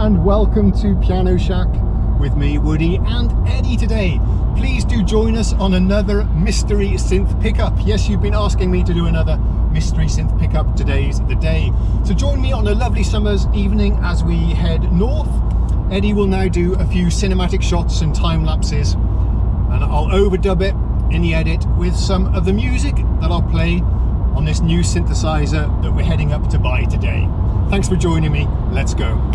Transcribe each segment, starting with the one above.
and welcome to Piano Shack with me, Woody, and Eddie today. Please do join us on another Mystery Synth Pickup. Yes, you've been asking me to do another Mystery Synth Pickup. Today's the day. So join me on a lovely summer's evening as we head north. Eddie will now do a few cinematic shots and time lapses, and I'll overdub it in the edit with some of the music that I'll play on this new synthesizer that we're heading up to buy today. Thanks for joining me. Let's go.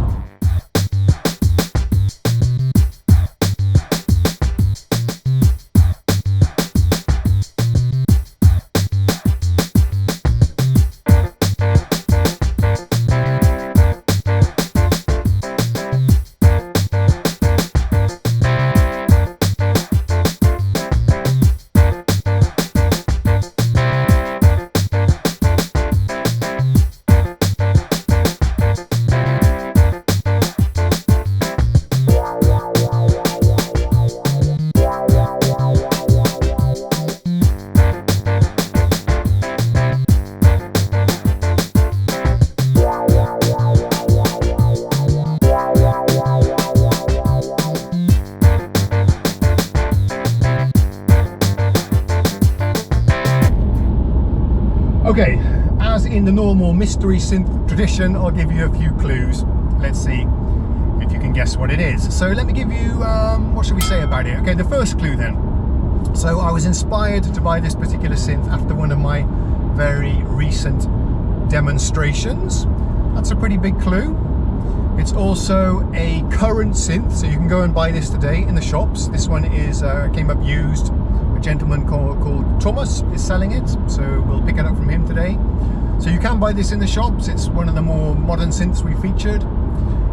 Okay, as in the normal Mystery Synth tradition, I'll give you a few clues. Let's see if you can guess what it is. So let me give you, what should we say about it? Okay, the first clue then. So I was inspired to buy this particular synth after one of my very recent demonstrations. That's a pretty big clue. It's also a current synth, so you can go and buy this today in the shops. This one is came up used. Gentleman called Thomas is selling it, so we'll pick it up from him today. So you can buy this in the shops. It's one of the more modern synths we featured.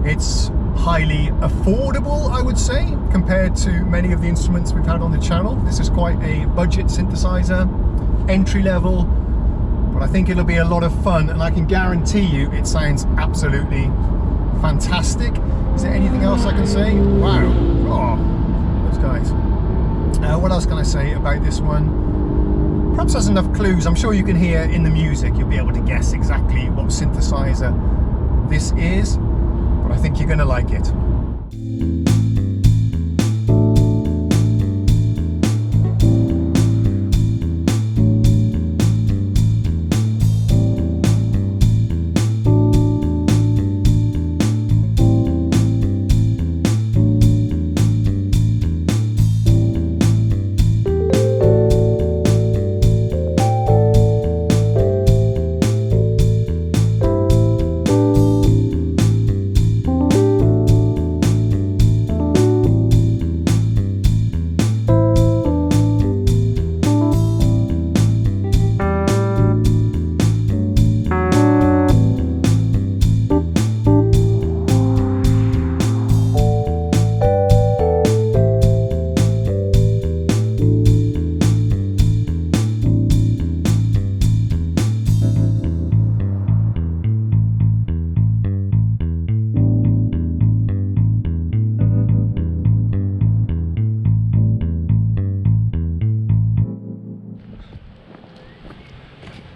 It's highly affordable, I would say, compared to many of the instruments we've had on the channel. This is quite a budget synthesizer, entry level, but I think it'll be a lot of fun, and I can guarantee you it sounds absolutely fantastic. Is there anything else I can say? Wow, oh, those guys. What else can I say about this one? Perhaps there's enough clues. I'm sure you can hear in the music, you'll be able to guess exactly what synthesizer this is, but I think you're going to like it.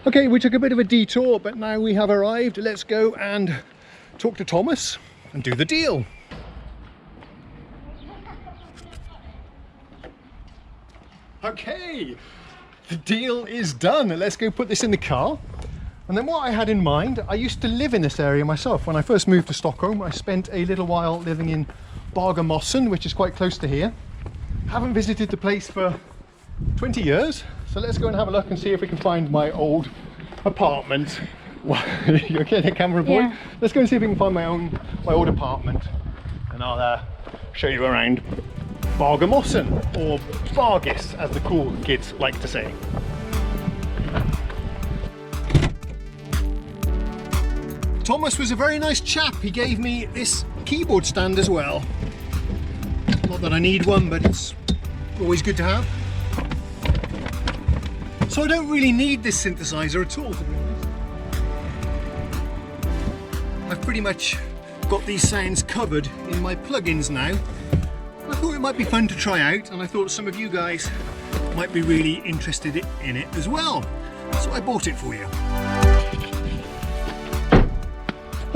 Okay, we took a bit of a detour, but now we have arrived. Let's go and talk to Thomas and do the deal. Okay, the deal is done. Let's go put this in the car. And then what I had in mind, I used to live in this area myself. When I first moved to Stockholm, I spent a little while living in Bagarmossen, which is quite close to here. Haven't visited the place for 20 years. So let's go and have a look and see if we can find my old apartment. You okay there, camera boy? Yeah. Let's go and see if we can find my old apartment, and I'll show you around Bagarmossen, or Bargis as the cool kids like to say. Thomas was a very nice chap. He gave me this keyboard stand as well. Not that I need one, but it's always good to have. So I don't really need this synthesizer at all, to be honest. I've pretty much got these sounds covered in my plugins now. I thought it might be fun to try out, and I thought some of you guys might be really interested in it as well. So I bought it for you.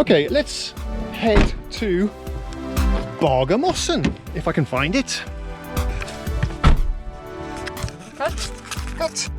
Okay, let's head to Bergamossen, if I can find it. Cut. Cut.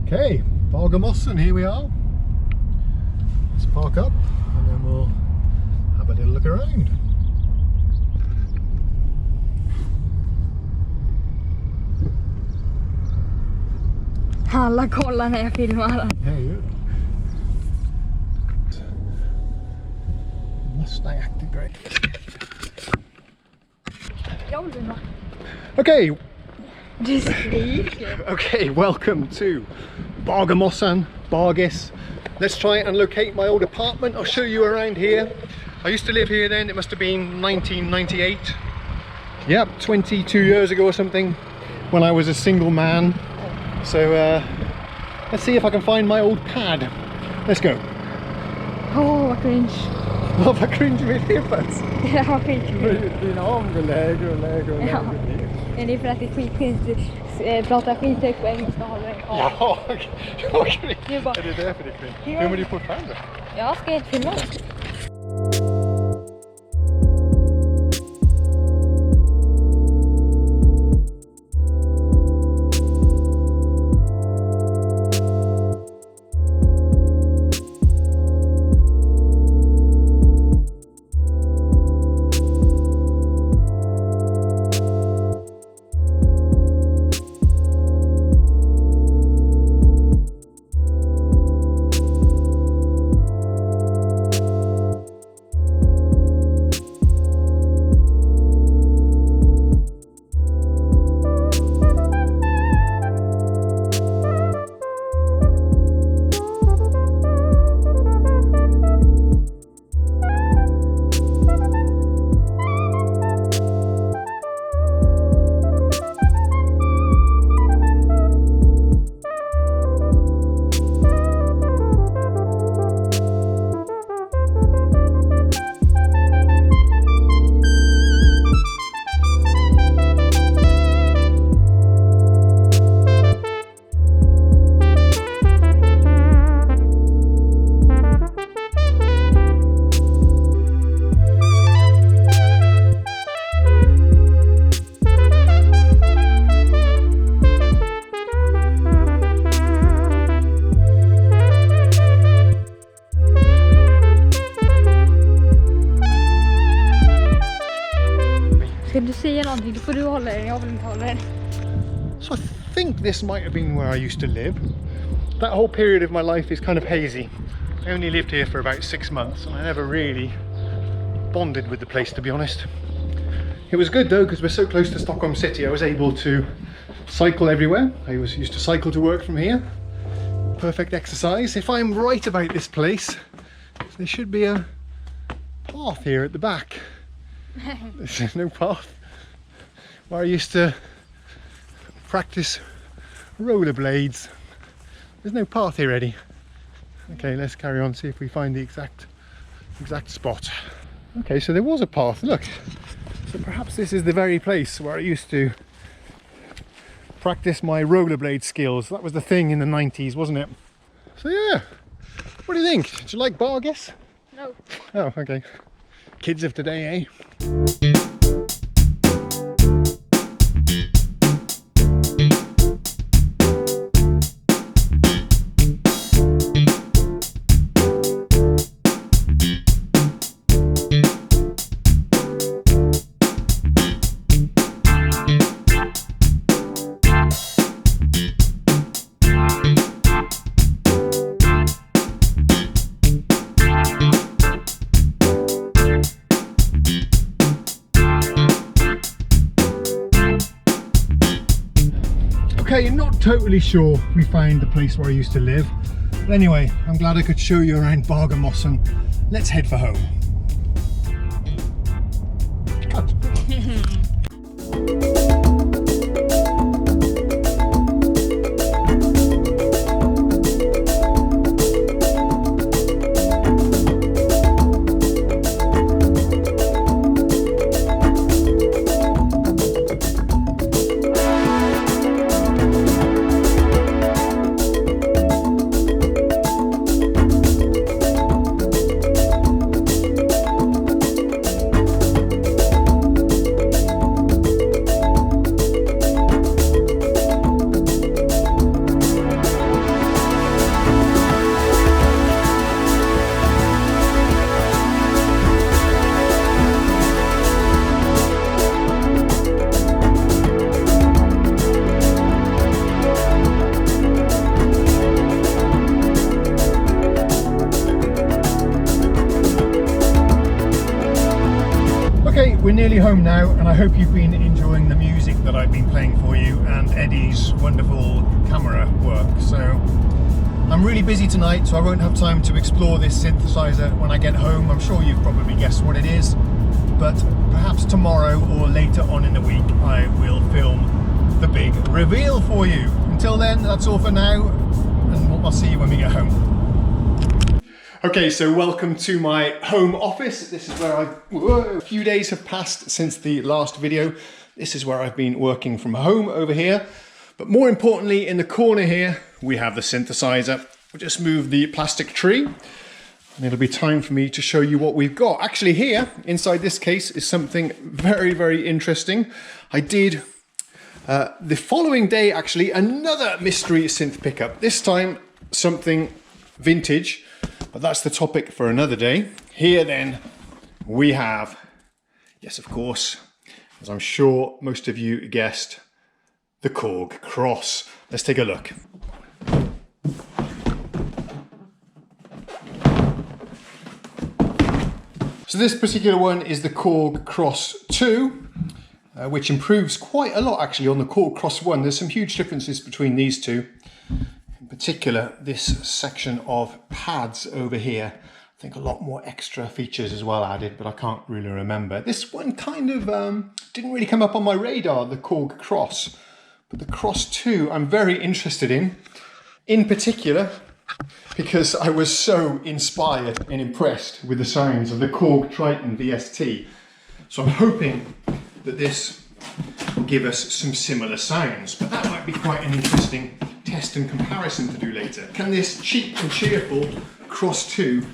Okay, Bergamossen, here we are. Let's park up and then we'll have a little look around. Alla kollar när jag filmar. Yeah, you. Mustang active great. Okay. Du skriker. Okay, welcome to Bergamossen, Bargis. Let's try and locate my old apartment. I'll show you around here. I used to live here then, it must have been 1998. Yep, 22 years ago or something, when I was a single man. So let's see if I can find my old pad. Let's go. Åh, vad cringe. Vad cringe med earbuds. Det var skitkul. Din arm går lägre och lägre och lägre. Men det är för att det är skitcringe. Prata skithögt på engelska och håller en kvar. Ja, vad cringe. Det är bara- Är det därför det är cringe? Filmar du fortfarande? Jag ska inte filma. Ska du säga någonting? Då får du hålla den, jag vill inte hålla den. So I think this might have been where I used to live. That whole period of my life is kind of hazy. I only lived here for about 6 months and I never really bonded with the place, to be honest. It was good though because we're so close to Stockholm city. I was able to cycle everywhere. I used to cycle to work from here. Perfect exercise. If I'm right about this place, there should be a path here at the back. There's no path. Where I used to practice rollerblades. There's no path here, Eddie. Okay, let's carry on, see if we find the exact spot. Okay, so there was a path, look. So perhaps this is the very place where I used to practice my rollerblade skills. That was the thing in the 90s, wasn't it? So yeah, what do you think? Did you like Bargis? No. Oh, okay. Kids of today, eh? Okay, not totally sure we found the place where I used to live. But anyway, I'm glad I could show you around Bargamossen. Let's head for home. Cut. We're nearly home now, and I hope you've been enjoying the music that I've been playing for you and Eddie's wonderful camera work. So I'm really busy tonight, so I won't have time to explore this synthesizer when I get home. I'm sure you've probably guessed what it is, but perhaps tomorrow or later on in the week I will film the big reveal for you. Until then, that's all for now, and I'll see you when we get home. Okay, so welcome to my home office. This is where a few days have passed since the last video. This is where I've been working from home over here. But more importantly, in the corner here, we have the synthesizer. We'll just move the plastic tree, and it'll be time for me to show you what we've got. Actually here, inside this case, is something very, very interesting. I did, the following day actually, another mystery synth pickup. This time, something vintage. But that's the topic for another day. Here then, we have, yes of course, as I'm sure most of you guessed, the Korg Kross. Let's take a look. So this particular one is the Korg Kross 2, which improves quite a lot actually on the Korg Kross 1. There's some huge differences between these two. In particular, this section of pads over here, I think a lot more extra features as well added, but I can't really remember. This one kind of didn't really come up on my radar, the Korg Kross, but the Kross 2 I'm very interested in particular, because I was so inspired and impressed with the sounds of the Korg Triton VST. So I'm hoping that this will give us some similar sounds, but that might be quite an interesting test and comparison to do later. Can this cheap and cheerful Kross 2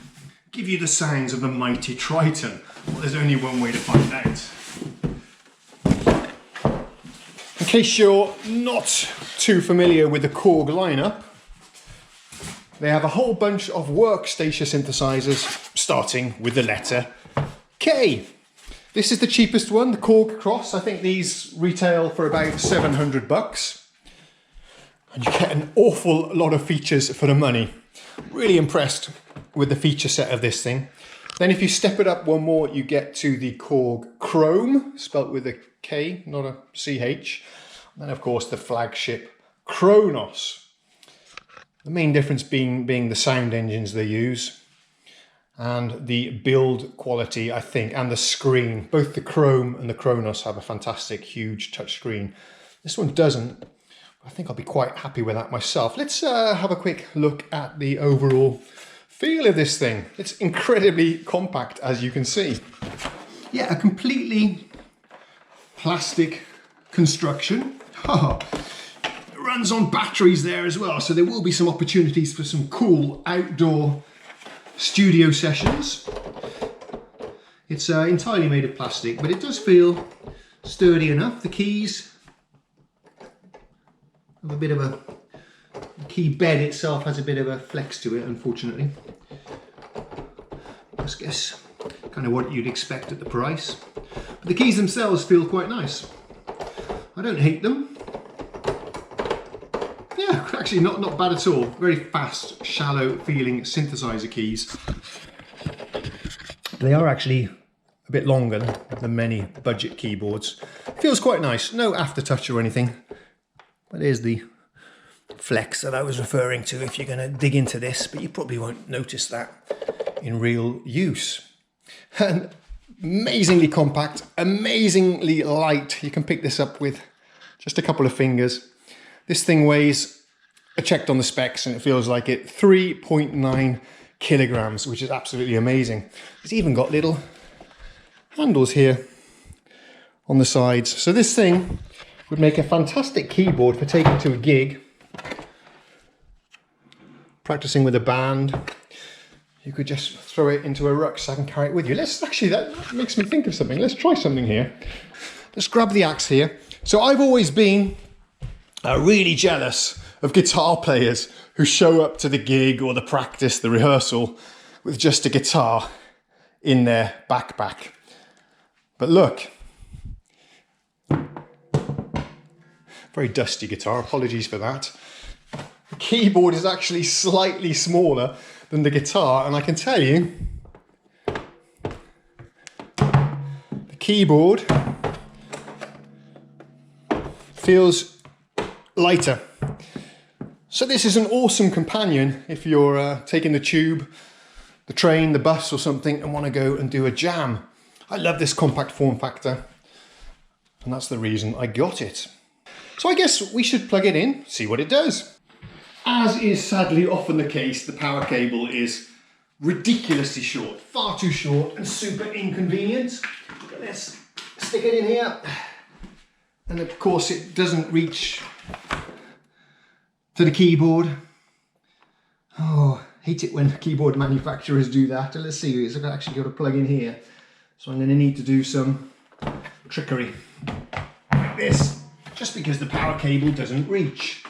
give you the sounds of the mighty Triton? Well, there's only one way to find out. In case you're not too familiar with the Korg lineup, they have a whole bunch of workstation synthesizers starting with the letter K. This is the cheapest one, the Korg Kross. I think these retail for about 700 bucks. And you get an awful lot of features for the money. Really impressed with the feature set of this thing. Then if you step it up one more, you get to the Korg Krome, spelt with a K, not a CH. And then of course the flagship Kronos. The main difference being the sound engines they use and the build quality, I think, and the screen. Both the Krome and the Kronos have a fantastic, huge touch screen. This one doesn't. I think I'll be quite happy with that myself. Let's have a quick look at the overall feel of this thing. It's incredibly compact, as you can see. Yeah, a completely plastic construction. It runs on batteries there as well, so there will be some opportunities for some cool outdoor studio sessions. It's entirely made of plastic, but it does feel sturdy enough. The keys have a bit of the key bed itself has a bit of a flex to it, unfortunately. I guess kind of what you'd expect at the price. But the keys themselves feel quite nice. I don't hate them. Yeah, actually not bad at all. Very fast, shallow feeling synthesizer keys. They are actually a bit longer than many budget keyboards. Feels quite nice, no aftertouch or anything. But here's the flex that I was referring to if you're going to dig into this, but you probably won't notice that in real use. And amazingly compact, amazingly light. You can pick this up with just a couple of fingers. This thing weighs, I checked on the specs and it feels like it, 3.9 kilograms, which is absolutely amazing. It's even got little handles here on the sides. So this thing would make a fantastic keyboard for taking to a gig, practicing with a band. You could just throw it into a rucksack and carry it with you. Let's actually, that makes me think of something. Let's try something here. Let's grab the axe here. So I've always been really jealous of guitar players who show up to the gig or the practice, the rehearsal, with just a guitar in their backpack. But look, very dusty guitar, apologies for that. The keyboard is actually slightly smaller than the guitar, and I can tell you, the keyboard feels lighter. So this is an awesome companion if you're taking the tube, the train, the bus or something and want to go and do a jam. I love this compact form factor, and that's the reason I got it. So I guess we should plug it in, see what it does. As is sadly often the case, the power cable is ridiculously short, far too short and super inconvenient. Let's stick it in here. And of course it doesn't reach to the keyboard. Oh, hate it when keyboard manufacturers do that. Let's see, it's actually got a plug in here. So I'm going to need to do some trickery like this, just because the power cable doesn't reach.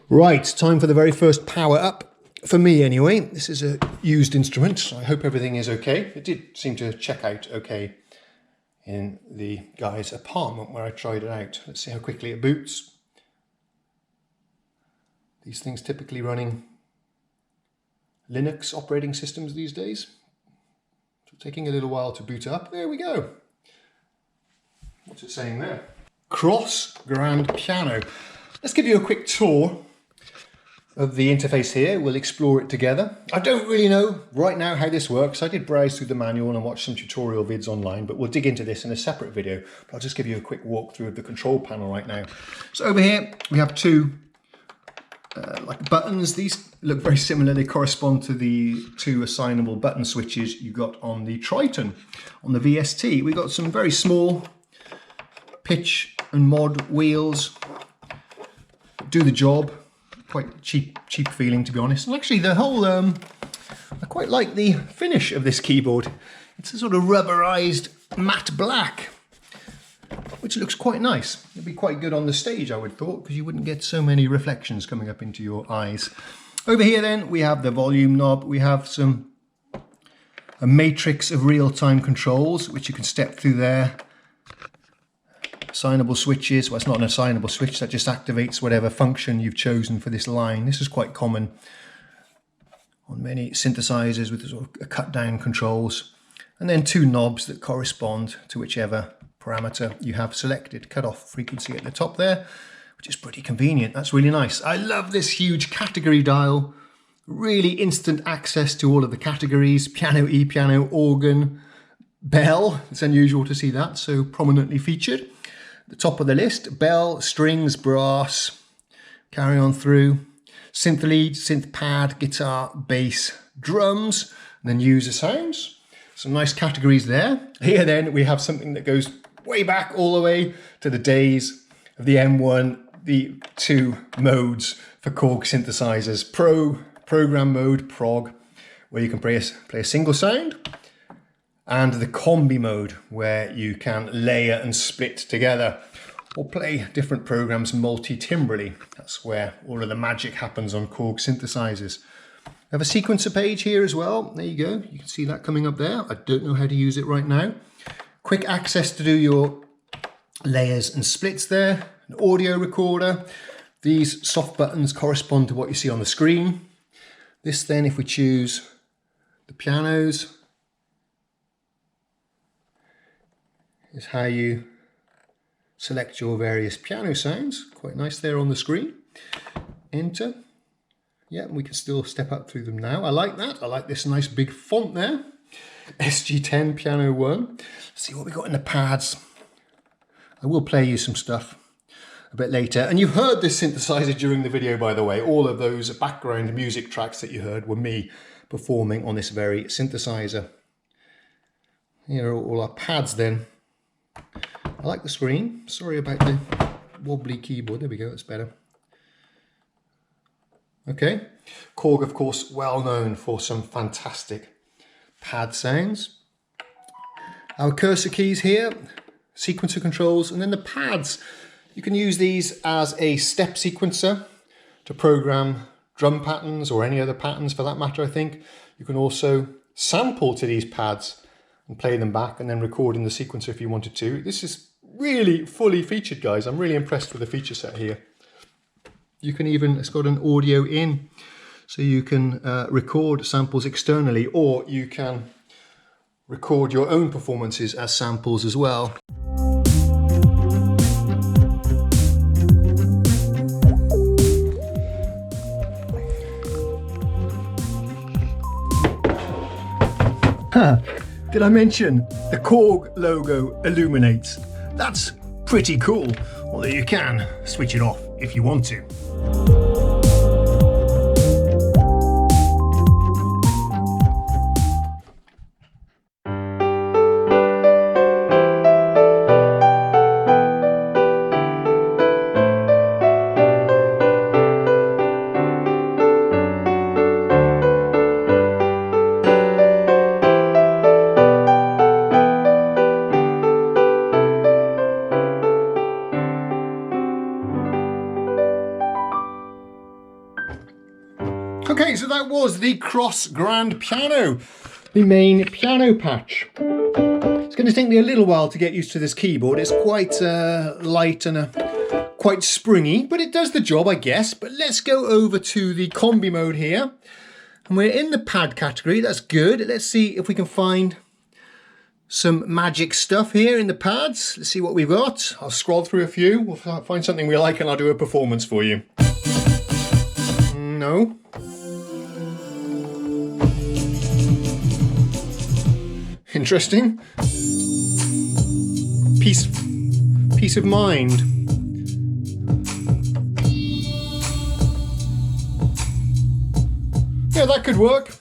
Right, time for the very first power up, for me anyway. This is a used instrument, so I hope everything is okay. It did seem to check out okay in the guy's apartment where I tried it out. Let's see how quickly it boots. These things typically running Linux operating systems these days. So taking a little while to boot up. There we go. What's it saying there? Kross Grand Piano. Let's give you a quick tour of the interface here. We'll explore it together. I don't really know right now how this works. I did browse through the manual and watch some tutorial vids online, but we'll dig into this in a separate video. But I'll just give you a quick walkthrough of the control panel right now. So over here we have two like buttons. These look very similar. They correspond to the two assignable button switches you got on the Triton. On the VST, we got some very small pitch and mod wheels. Do the job. Quite cheap feeling, to be honest. And actually the whole, I quite like the finish of this keyboard. It's a sort of rubberized matte black, which looks quite nice. It'd be quite good on the stage, I would thought, because you wouldn't get so many reflections coming up into your eyes. Over here then, we have the volume knob. We have a matrix of real-time controls, which you can step through there. Assignable switches. Well, it's not an assignable switch, that just activates whatever function you've chosen for this line. This is quite common on many synthesizers with sort of cut down controls. And then two knobs that correspond to whichever parameter you have selected. Cut off frequency at the top there, which is pretty convenient. That's really nice. I love this huge category dial. Really instant access to all of the categories. Piano, E-piano, organ, bell. It's unusual to see that so prominently featured. The top of the list, bell, strings, brass, carry on through, synth lead, synth pad, guitar, bass, drums, and then user sounds. Some nice categories there. Here then we have something that goes way back all the way to the days of the M1, the two modes for Korg synthesizers, program mode, prog, where you can play a single sound, and the Combi Mode, where you can layer and split together or play different programs multi-timbrally. That's where all of the magic happens on Korg synthesizers. We have a sequencer page here as well. There you go. You can see that coming up there. I don't know how to use it right now. Quick access to do your layers and splits there. An audio recorder. These soft buttons correspond to what you see on the screen. This then, if we choose the pianos, is how you select your various piano sounds. Quite nice there on the screen. enter. Yeah, we can still step up through them now. I like that. I like this nice big font there. SG10 Piano 1. Let's see what we got in the pads. I will play you some stuff a bit later. And you've heard this synthesizer during the video, by the way. All of those background music tracks that you heard were me performing on this very synthesizer. Here are all our pads then. I like the screen. Sorry about the wobbly keyboard. There we go, that's better. Okay. Korg, of course, well known for some fantastic pad sounds. Our cursor keys here, sequencer controls, and then the pads. You can use these as a step sequencer to program drum patterns or any other patterns for that matter, I think. You can also sample to these pads and play them back and then record in the sequencer if you wanted to. This is really fully featured, guys. I'm really impressed with the feature set here. You can even, it's got an audio in, so you can record samples externally, or you can record your own performances as samples as well. Did I mention the Korg logo illuminates? That's pretty cool, although you can switch it off if you want to. Okay, so that was the Kross Grand Piano, the main piano patch. It's going to take me a little while to get used to this keyboard. It's quite light and quite springy, but it does the job, I guess. But let's go over to the Combi Mode here. And we're in the pad category, that's good. Let's see if we can find some magic stuff here in the pads. Let's see what we've got. I'll scroll through a few. We'll find something we like and I'll do a performance for you. No. Interesting. Peace of mind. Yeah, that could work.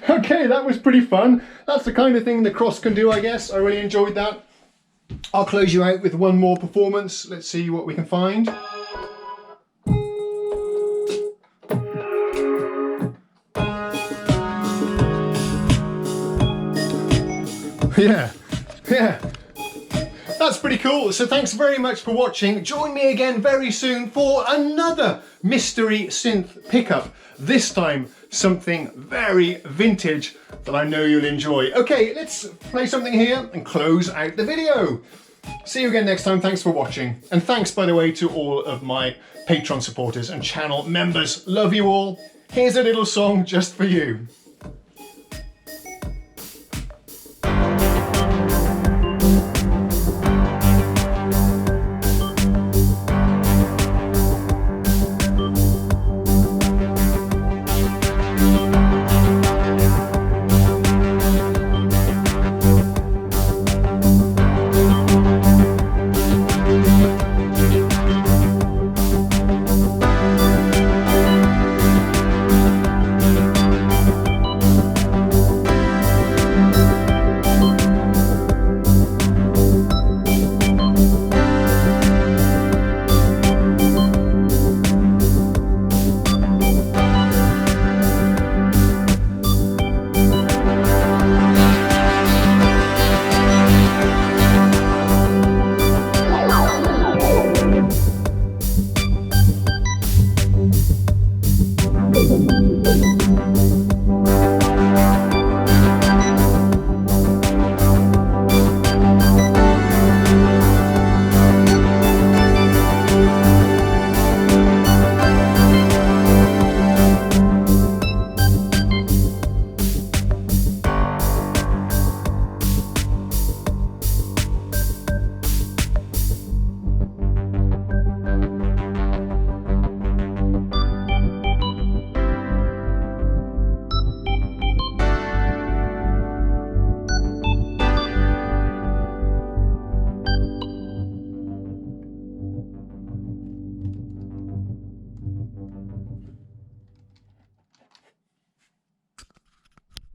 Okay, that was pretty fun. That's the kind of thing the Kross can do, I guess. I really enjoyed that. I'll close you out with one more performance. Let's see what we can find. Yeah. That's pretty cool. So thanks very much for watching. Join me again very soon for another mystery synth pickup. This time, something very vintage that I know you'll enjoy. Okay, let's play something here and close out the video. See you again next time. Thanks for watching. And thanks, by the way, to all of my Patreon supporters and channel members. Love you all. Here's a little song just for you.